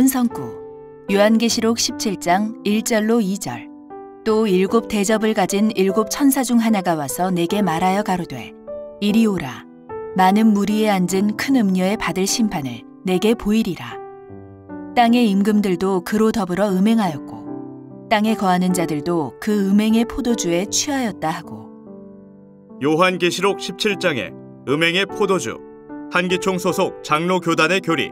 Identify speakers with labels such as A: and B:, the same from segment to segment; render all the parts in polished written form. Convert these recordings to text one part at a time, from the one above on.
A: 본성구 요한계시록 17장 1절로 2절. 또 7 대접을 가진 7 천사 중 하나가 와서 내게 말하여 가로되 이리 오라. 많은 무리에 앉은 큰 음녀에 받을 심판을 내게 보이리라. 땅의 임금들도 그로 더불어 음행하였고 땅에 거하는 자들도 그 음행의 포도주에 취하였다 하고.
B: 요한계시록 17장에 음행의 포도주, 한기총 소속 장로 교단의 교리.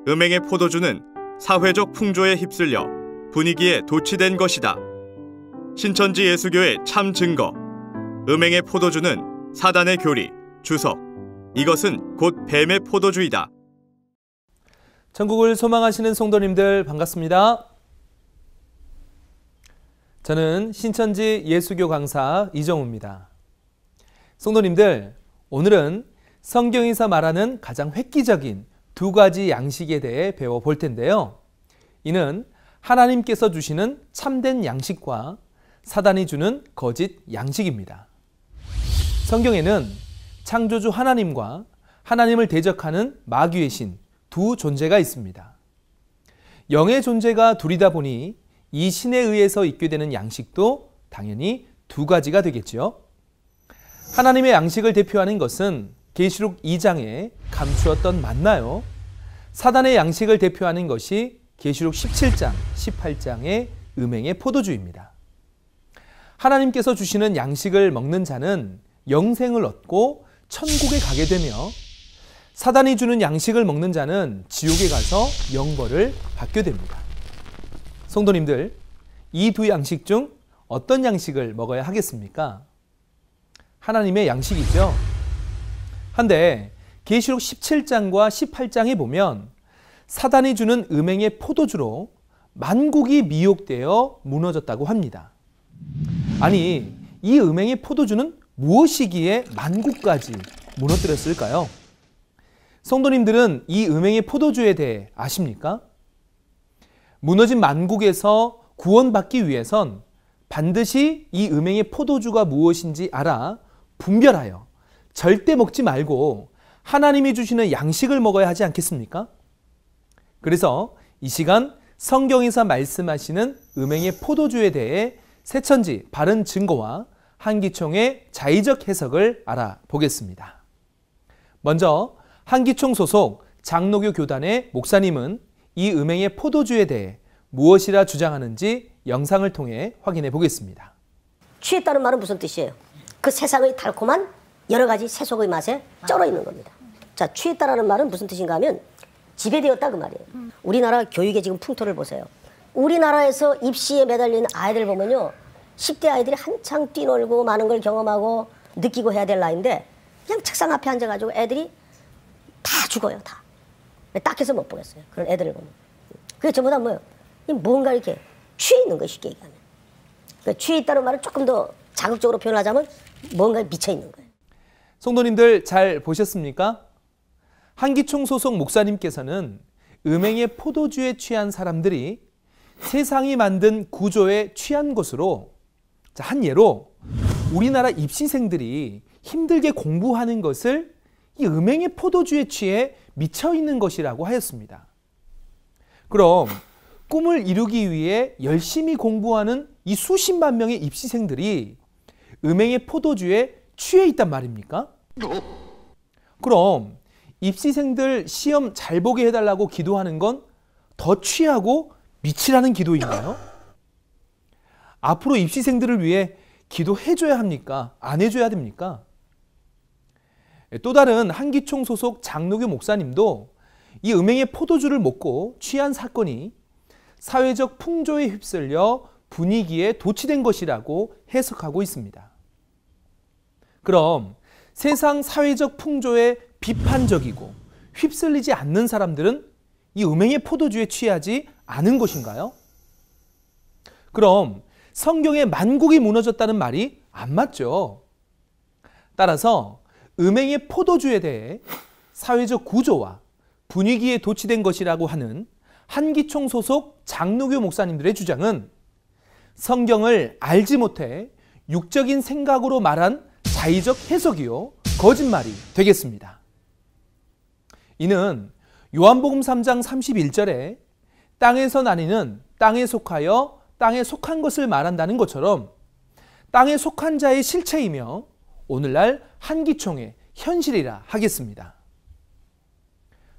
B: 음행의 포도주는 사회적 풍조에 휩쓸려 분위기에 도취된 것이다. 신천지 예수교의 참 증거. 음행의 포도주는 사단의 교리, 주석. 이것은 곧 뱀의 포도주이다.
C: 천국을 소망하시는 성도님들 반갑습니다. 저는 신천지 예수교 강사 이정우입니다. 성도님들, 오늘은 성경에서 말하는 가장 획기적인 2가지 양식에 대해 배워볼 텐데요. 이는 하나님께서 주시는 참된 양식과 사단이 주는 거짓 양식입니다. 성경에는 창조주 하나님과 하나님을 대적하는 마귀의 신 두 존재가 있습니다. 영의 존재가 둘이다 보니 이 신에 의해서 있게 되는 양식도 당연히 2가지가 되겠죠. 하나님의 양식을 대표하는 것은 계시록 2장에 감추었던 만나요. 사단의 양식을 대표하는 것이 계시록 17장, 18장의 음행의 포도주입니다. 하나님께서 주시는 양식을 먹는 자는 영생을 얻고 천국에 가게 되며 사단이 주는 양식을 먹는 자는 지옥에 가서 영벌을 받게 됩니다. 성도님들, 이 2 양식 중 어떤 양식을 먹어야 하겠습니까? 하나님의 양식이죠. 한데 계시록 17장과 18장에 보면 사단이 주는 음행의 포도주로 만국이 미혹되어 무너졌다고 합니다. 아니, 이 음행의 포도주는 무엇이기에 만국까지 무너뜨렸을까요? 성도님들은 이 음행의 포도주에 대해 아십니까? 무너진 만국에서 구원받기 위해선 반드시 이 음행의 포도주가 무엇인지 알아 분별하여 절대 먹지 말고 하나님이 주시는 양식을 먹어야 하지 않겠습니까? 그래서 이 시간 성경에서 말씀하시는 음행의 포도주에 대해 새천지 바른 증거와 한기총의 자의적 해석을 알아보겠습니다. 먼저 한기총 소속 장로교 교단의 목사님은 이 음행의 포도주에 대해 무엇이라 주장하는지 영상을 통해 확인해 보겠습니다.
D: 취했다는 말은 무슨 뜻이에요? 그 세상의 달콤한 여러 가지 세속의 맛에 쩔어 있는 겁니다. 자, 취했다라는 말은 무슨 뜻인가 하면 지배되었다 그 말이에요. 우리나라 교육의 지금 풍토를 보세요. 우리나라에서 입시에 매달린 아이들 보면요, 10대 아이들이 한창 뛰놀고 많은 걸 경험하고 느끼고 해야 될 나이인데 그냥 책상 앞에 앉아가지고 애들이 다 죽어요, 다. 딱해서 못 보겠어요, 그런 애들을 보면. 그게 전부 다 뭐예요? 뭔가 이렇게 취해 있는 거예요, 쉽게 얘기하면. 그러니까 취해 있다는 말을 조금 더 자극적으로 표현하자면 뭔가에 미쳐 있는 거예요.
C: 성도님들 잘 보셨습니까? 한기총 소속 목사님께서는 음행의 포도주에 취한 사람들이 세상이 만든 구조에 취한 것으로, 한 예로 우리나라 입시생들이 힘들게 공부하는 것을 이 음행의 포도주에 취해 미쳐 있는 것이라고 하였습니다. 그럼 꿈을 이루기 위해 열심히 공부하는 이 수십만 명의 입시생들이 음행의 포도주에 취해 있단 말입니까? 그럼 입시생들 시험 잘 보게 해달라고 기도하는 건 더 취하고 미치라는 기도인가요? 앞으로 입시생들을 위해 기도해줘야 합니까? 안 해줘야 됩니까? 또 다른 한기총 소속 장로교 목사님도 이 음행의 포도주를 먹고 취한 사건이 사회적 풍조에 휩쓸려 분위기에 도취된 것이라고 해석하고 있습니다. 그럼 세상 사회적 풍조에 비판적이고 휩쓸리지 않는 사람들은 이 음행의 포도주에 취하지 않은 것인가요? 그럼 성경에 만국이 무너졌다는 말이 안 맞죠. 따라서 음행의 포도주에 대해 사회적 구조와 분위기에 도취된 것이라고 하는 한기총 소속 장로교 목사님들의 주장은 성경을 알지 못해 육적인 생각으로 말한 자의적 해석이요, 거짓말이 되겠습니다. 이는 요한복음 3장 31절에 땅에서 나뉘는 땅에 속하여 땅에 속한 것을 말한다는 것처럼 땅에 속한 자의 실체이며 오늘날 한기총의 현실이라 하겠습니다.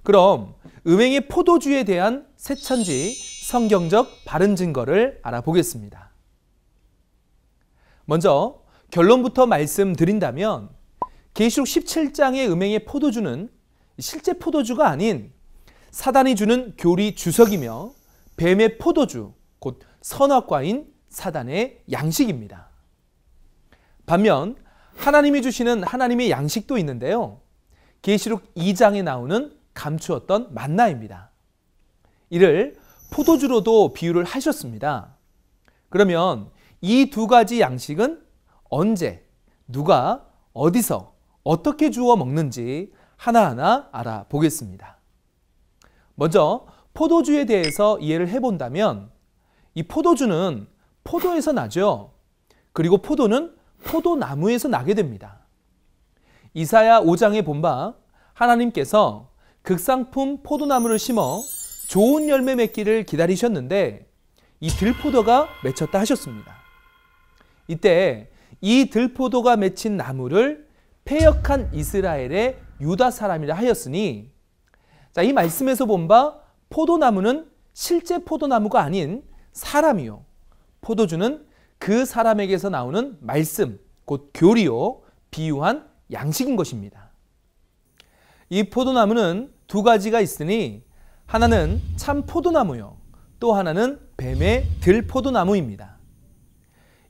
C: 그럼 음행의 포도주에 대한 새천지 성경적 바른 증거를 알아보겠습니다. 먼저 결론부터 말씀드린다면 계시록 17장의 음행의 포도주는 실제 포도주가 아닌 사단이 주는 교리 주석이며 뱀의 포도주, 곧 선악과인 사단의 양식입니다. 반면 하나님이 주시는 하나님의 양식도 있는데요. 계시록 2장에 나오는 감추었던 만나입니다. 이를 포도주로도 비유를 하셨습니다. 그러면 이 두 가지 양식은 언제, 누가, 어디서, 어떻게 주워 먹는지 하나하나 알아보겠습니다. 먼저 포도주에 대해서 이해를 해본다면 이 포도주는 포도에서 나죠. 그리고 포도는 포도나무에서 나게 됩니다. 이사야 5장에 본 바 하나님께서 극상품 포도나무를 심어 좋은 열매 맺기를 기다리셨는데 이 들포도가 맺혔다 하셨습니다. 이때 이 들포도가 맺힌 나무를 패역한 이스라엘의 유다 사람이라 하였으니 자, 이 말씀에서 본 바 포도나무는 실제 포도나무가 아닌 사람이요. 포도주는 그 사람에게서 나오는 말씀, 곧 교리요, 비유한 양식인 것입니다. 이 포도나무는 두 가지가 있으니 하나는 참 포도나무요, 또 하나는 뱀의 들포도나무입니다.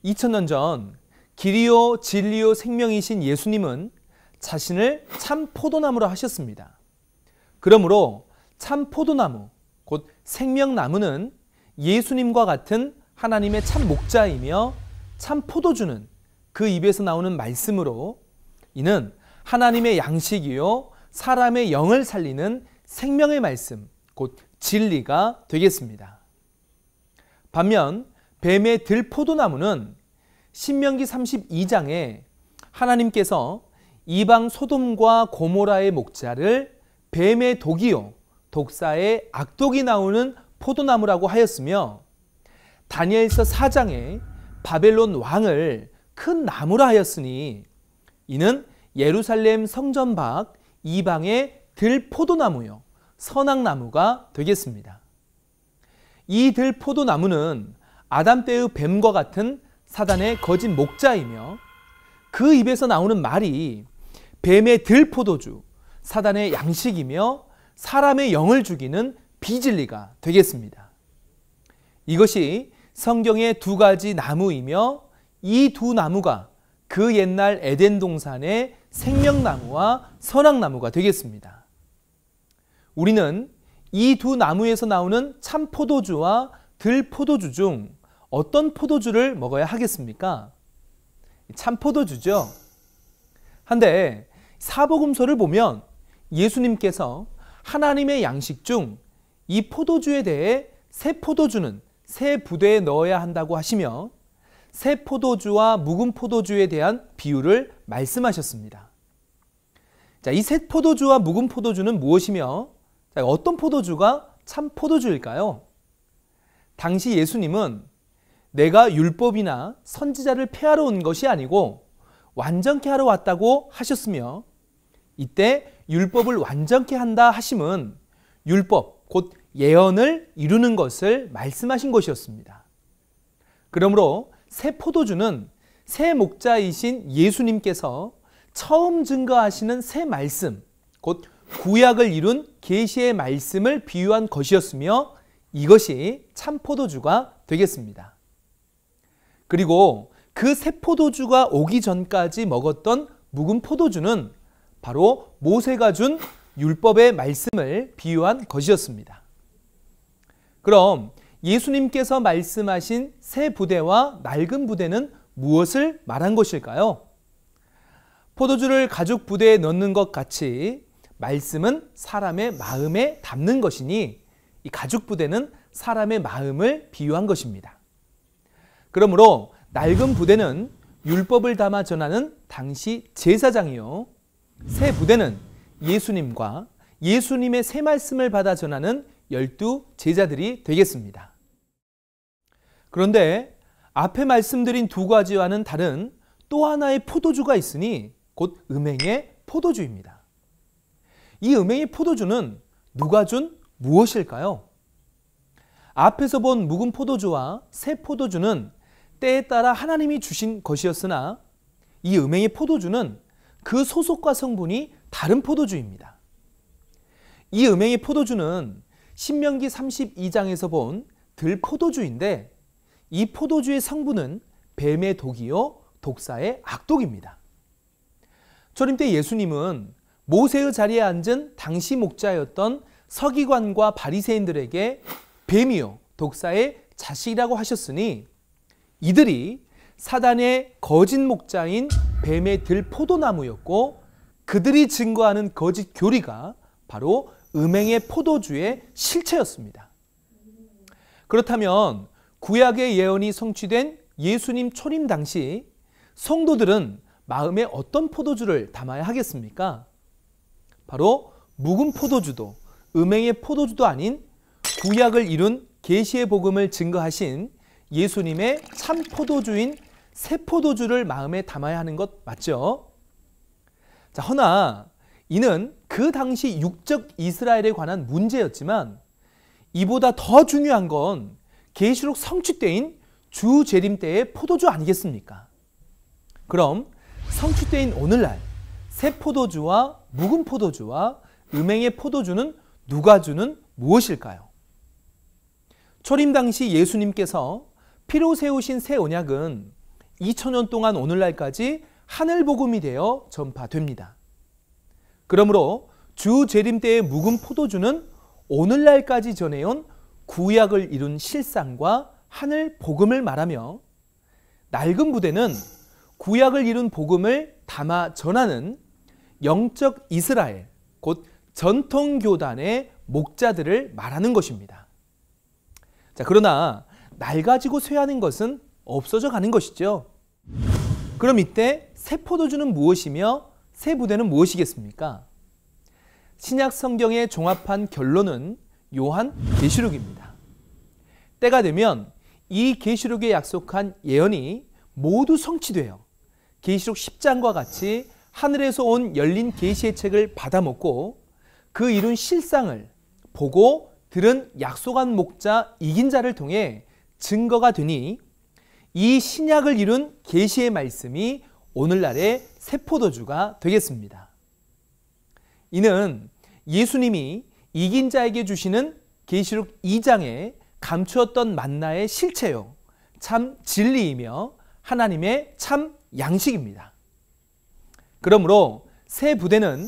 C: 2000년 전 길이요 진리요 생명이신 예수님은 자신을 참 포도나무로 하셨습니다. 그러므로 참 포도나무, 곧 생명나무는 예수님과 같은 하나님의 참 목자이며 참 포도주는 그 입에서 나오는 말씀으로 이는 하나님의 양식이요 사람의 영을 살리는 생명의 말씀, 곧 진리가 되겠습니다. 반면 뱀의 들포도나무는 신명기 32장에 하나님께서 이방 소돔과 고모라의 목자를 뱀의 독이요 독사의 악독이 나오는 포도나무라고 하였으며 다니엘서 4장에 바벨론 왕을 큰 나무라 하였으니 이는 예루살렘 성전 밖 이방의 들포도나무요 선악나무가 되겠습니다. 이 들포도나무는 아담 때의 뱀과 같은 사단의 거짓 목자이며 그 입에서 나오는 말이 뱀의 들포도주, 사단의 양식이며 사람의 영을 죽이는 비진리가 되겠습니다. 이것이 성경의 두 가지 나무이며 이 두 나무가 그 옛날 에덴 동산의 생명나무와 선악나무가 되겠습니다. 우리는 이 두 나무에서 나오는 참 포도주와 들포도주 중 어떤 포도주를 먹어야 하겠습니까? 참 포도주죠. 한데 사복음서를 보면 예수님께서 하나님의 양식 중 이 포도주에 대해 새 포도주는 새 부대에 넣어야 한다고 하시며 새 포도주와 묵은 포도주에 대한 비유를 말씀하셨습니다. 자, 이 새 포도주와 묵은 포도주는 무엇이며 어떤 포도주가 참 포도주일까요? 당시 예수님은 내가 율법이나 선지자를 폐하러 온 것이 아니고 완전케 하러 왔다고 하셨으며 이때 율법을 완전케 한다 하심은 율법, 곧 예언을 이루는 것을 말씀하신 것이었습니다. 그러므로 새 포도주는 새 목자이신 예수님께서 처음 증거하시는 새 말씀, 곧 구약을 이룬 계시의 말씀을 비유한 것이었으며 이것이 참 포도주가 되겠습니다. 그리고 그 새 포도주가 오기 전까지 먹었던 묵은 포도주는 바로 모세가 준 율법의 말씀을 비유한 것이었습니다. 그럼 예수님께서 말씀하신 새 부대와 낡은 부대는 무엇을 말한 것일까요? 포도주를 가죽 부대에 넣는 것 같이 말씀은 사람의 마음에 담는 것이니 이 가죽 부대는 사람의 마음을 비유한 것입니다. 그러므로 낡은 부대는 율법을 담아 전하는 당시 제사장이요 새 부대는 예수님과 예수님의 새 말씀을 받아 전하는 12 제자들이 되겠습니다. 그런데 앞에 말씀드린 두 가지와는 다른 또 하나의 포도주가 있으니 곧 음행의 포도주입니다. 이 음행의 포도주는 누가 준 무엇일까요? 앞에서 본 묵은 포도주와 새 포도주는 때에 따라 하나님이 주신 것이었으나 이 음행의 포도주는 그 소속과 성분이 다른 포도주입니다. 이 음행의 포도주는 신명기 32장에서 본 들포도주인데 이 포도주의 성분은 뱀의 독이요 독사의 악독입니다. 초림 때 예수님은 모세의 자리에 앉은 당시 목자였던 서기관과 바리새인들에게 뱀이요 독사의 자식이라고 하셨으니 이들이 사단의 거짓 목자인 뱀의 들포도나무였고 그들이 증거하는 거짓 교리가 바로 음행의 포도주의 실체였습니다. 그렇다면 구약의 예언이 성취된 예수님 초림 당시 성도들은 마음에 어떤 포도주를 담아야 하겠습니까? 바로 묵은 포도주도 음행의 포도주도 아닌 구약을 이룬 계시의 복음을 증거하신 예수님의 참 포도주인 새 포도주를 마음에 담아야 하는 것 맞죠? 자, 허나 이는 그 당시 육적 이스라엘에 관한 문제였지만 이보다 더 중요한 건 계시록 성취 때인 주 재림 때의 포도주 아니겠습니까? 그럼 성취 때인 오늘날 새 포도주와 묵은 포도주와 음행의 포도주는 누가 주는 무엇일까요? 초림 당시 예수님께서 피로 세우신 새 언약은 2000년 동안 오늘날까지 하늘 복음이 되어 전파됩니다. 그러므로 주 재림 때의 묵은 포도주는 오늘날까지 전해온 구약을 이룬 실상과 하늘 복음을 말하며 낡은 부대는 구약을 이룬 복음을 담아 전하는 영적 이스라엘, 곧 전통교단의 목자들을 말하는 것입니다. 자, 그러나 낡아지고 쇠하는 것은 없어져 가는 것이죠. 그럼 이때 새 포도주는 무엇이며 새 부대는 무엇이겠습니까? 신약 성경에 종합한 결론은 요한 계시록입니다. 때가 되면 이 계시록에 약속한 예언이 모두 성취되어 계시록 10장과 같이 하늘에서 온 열린 계시의 책을 받아먹고 그 이룬 실상을 보고 들은 약속한 목자 이긴 자를 통해 증거가 되니 이 신약을 이룬 계시의 말씀이 오늘날의 새 포도주가 되겠습니다. 이는 예수님이 이긴 자에게 주시는 계시록 2장에 감추었던 만나의 실체요 참 진리이며 하나님의 참 양식입니다. 그러므로 새 부대는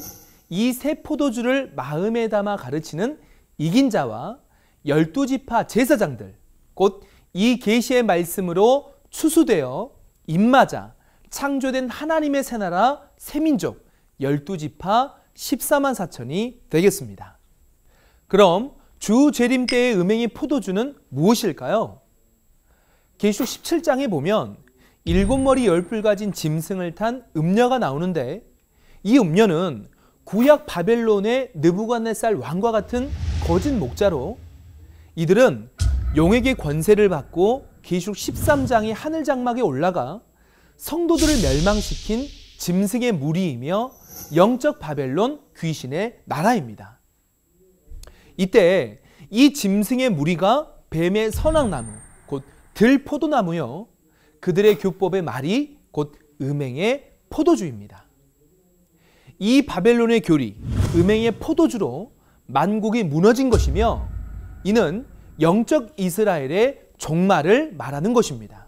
C: 이 새 포도주를 마음에 담아 가르치는 이긴 자와 12지파 제사장들, 곧 이 계시의 말씀으로 추수되어 입맞아 창조된 하나님의 새 나라 새 민족 12지파 14만 4천이 되겠습니다. 그럼 주 재림 때의 음행의 포도주는 무엇일까요? 계시록 17장에 보면 7머리 10뿔 가진 짐승을 탄 음녀가 나오는데 이 음녀는 구약 바벨론의 느부갓네살 왕과 같은 거짓 목자로 이들은 용에게 권세를 받고 계시록 13장의 하늘 장막에 올라가 성도들을 멸망시킨 짐승의 무리이며 영적 바벨론 귀신의 나라입니다. 이때 이 짐승의 무리가 뱀의 선악나무 곧 들포도나무요 그들의 교법의 말이 곧 음행의 포도주입니다. 이 바벨론의 교리 음행의 포도주로 만국이 무너진 것이며 이는 영적 이스라엘의 종말을 말하는 것입니다.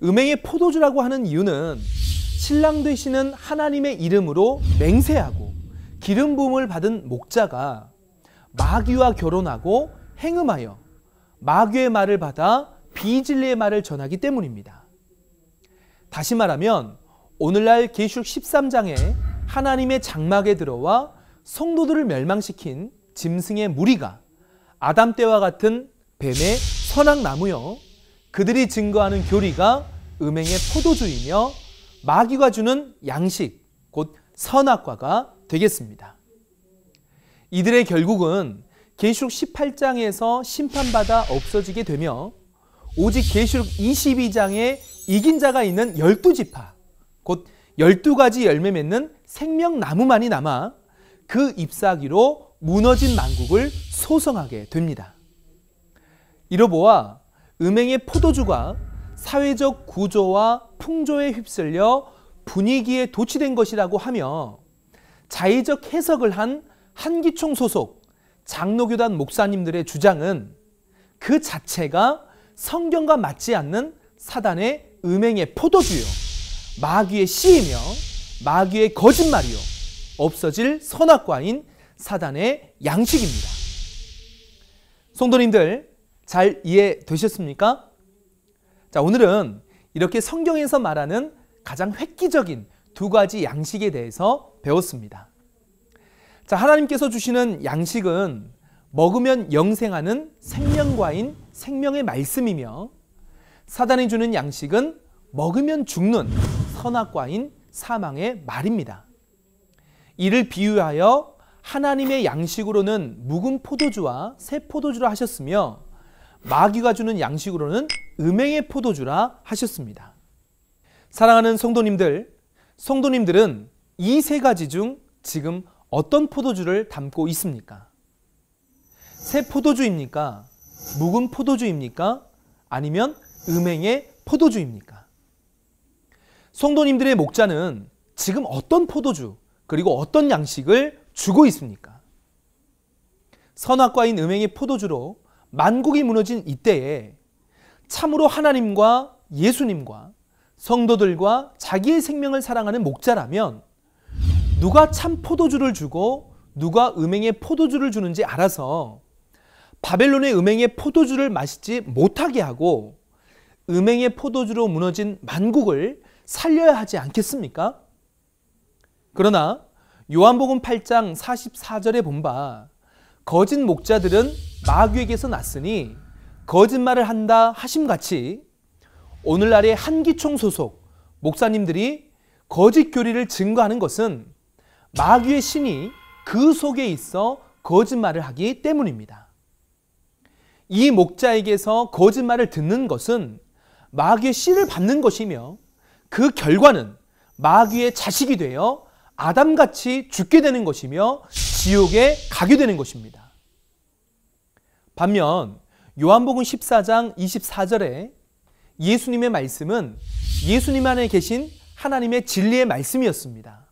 C: 음행의 포도주라고 하는 이유는 신랑 되시는 하나님의 이름으로 맹세하고 기름 부음을 받은 목자가 마귀와 결혼하고 행음하여 마귀의 말을 받아 비진리의 말을 전하기 때문입니다. 다시 말하면 오늘날 계시록 13장에 하나님의 장막에 들어와 성도들을 멸망시킨 짐승의 무리가 아담 때와 같은 뱀의 선악나무요 그들이 증거하는 교리가 음행의 포도주이며 마귀가 주는 양식 곧 선악과가 되겠습니다. 이들의 결국은 계시록 18장에서 심판받아 없어지게 되며 오직 계시록 22장에 이긴 자가 있는 12지파, 곧 12가지 열매 맺는 생명나무만이 남아 그 잎사귀로 무너진 만국을 소성하게 됩니다. 이로보아 음행의 포도주가 사회적 구조와 풍조에 휩쓸려 분위기에 도취된 것이라고 하며 자의적 해석을 한 한기총 소속 장로교단 목사님들의 주장은 그 자체가 성경과 맞지 않는 사단의 음행의 포도주요, 마귀의 씨이며 마귀의 거짓말이요, 없어질 선악과인 사단의 양식입니다. 성도님들 잘 이해되셨습니까? 자, 오늘은 이렇게 성경에서 말하는 가장 획기적인 두 가지 양식에 대해서 배웠습니다. 자, 하나님께서 주시는 양식은 먹으면 영생하는 생명과인 생명의 말씀이며 사단이 주는 양식은 먹으면 죽는 선악과인 사망의 말입니다. 이를 비유하여 하나님의 양식으로는 묵은 포도주와 새 포도주라 하셨으며 마귀가 주는 양식으로는 음행의 포도주라 하셨습니다. 사랑하는 성도님들, 성도님들은 이 세 가지 중 지금 어떤 포도주를 담고 있습니까? 새 포도주입니까? 묵은 포도주입니까? 아니면 음행의 포도주입니까? 성도님들의 목자는 지금 어떤 포도주 그리고 어떤 양식을 주고 있습니까? 선악과인 음행의 포도주로 만국이 무너진 이때에 참으로 하나님과 예수님과 성도들과 자기의 생명을 사랑하는 목자라면 누가 참 포도주를 주고 누가 음행의 포도주를 주는지 알아서 바벨론의 음행의 포도주를 마시지 못하게 하고 음행의 포도주로 무너진 만국을 살려야 하지 않겠습니까? 그러나 요한복음 8장 44절에 본 바 거짓 목자들은 마귀에게서 났으니 거짓말을 한다 하심같이 오늘날의 한기총 소속 목사님들이 거짓 교리를 증거하는 것은 마귀의 신이 그 속에 있어 거짓말을 하기 때문입니다. 이 목자에게서 거짓말을 듣는 것은 마귀의 씨를 받는 것이며 그 결과는 마귀의 자식이 되어 아담같이 죽게 되는 것이며 지옥에 가게 되는 것입니다. 반면 요한복음 14장 24절에 예수님의 말씀은 예수님 안에 계신 하나님의 진리의 말씀이었습니다.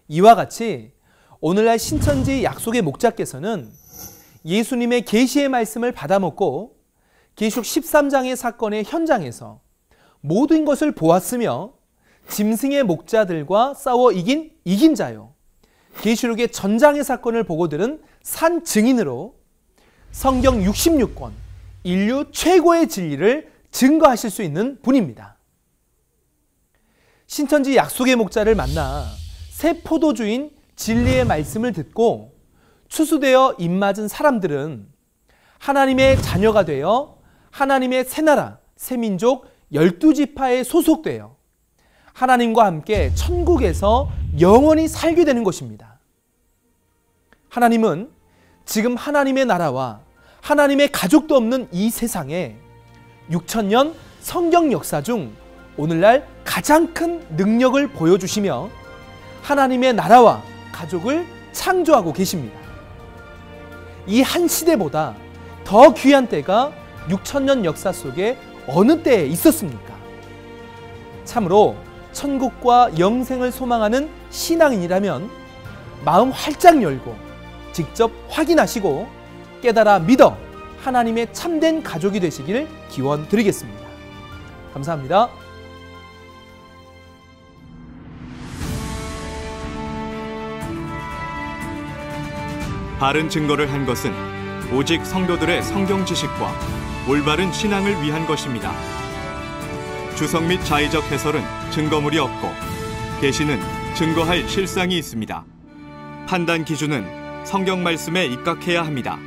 C: 이와 같이 오늘날 신천지 약속의 목자께서는 예수님의 계시의 말씀을 받아먹고 계시록 13장의 사건의 현장에서 모든 것을 보았으며 짐승의 목자들과 싸워 이긴 자요, 계시록의 전장의 사건을 보고 들은 산 증인으로 성경 66권 인류 최고의 진리를 증거하실 수 있는 분입니다. 신천지 약속의 목자를 만나 새 포도주인 진리의 말씀을 듣고 추수되어 입맞은 사람들은 하나님의 자녀가 되어 하나님의 새 나라, 새 민족 12지파에 소속되어 하나님과 함께 천국에서 영원히 살게 되는 것입니다. 하나님은 지금 하나님의 나라와 하나님의 가족도 없는 이 세상에 6000년 성경 역사 중 오늘날 가장 큰 능력을 보여주시며 하나님의 나라와 가족을 창조하고 계십니다. 이 한 시대보다 더 귀한 때가 6000년 역사 속에 어느 때에 있었습니까? 참으로 천국과 영생을 소망하는 신앙인이라면 마음 활짝 열고 직접 확인하시고 깨달아 믿어 하나님의 참된 가족이 되시길 기원드리겠습니다. 감사합니다.
B: 바른 증거를 한 것은 오직 성도들의 성경 지식과 올바른 신앙을 위한 것입니다. 주석 및 자의적 해설은 증거물이 없고 계시는 증거할 실상이 있습니다. 판단 기준은 성경 말씀에 입각해야 합니다.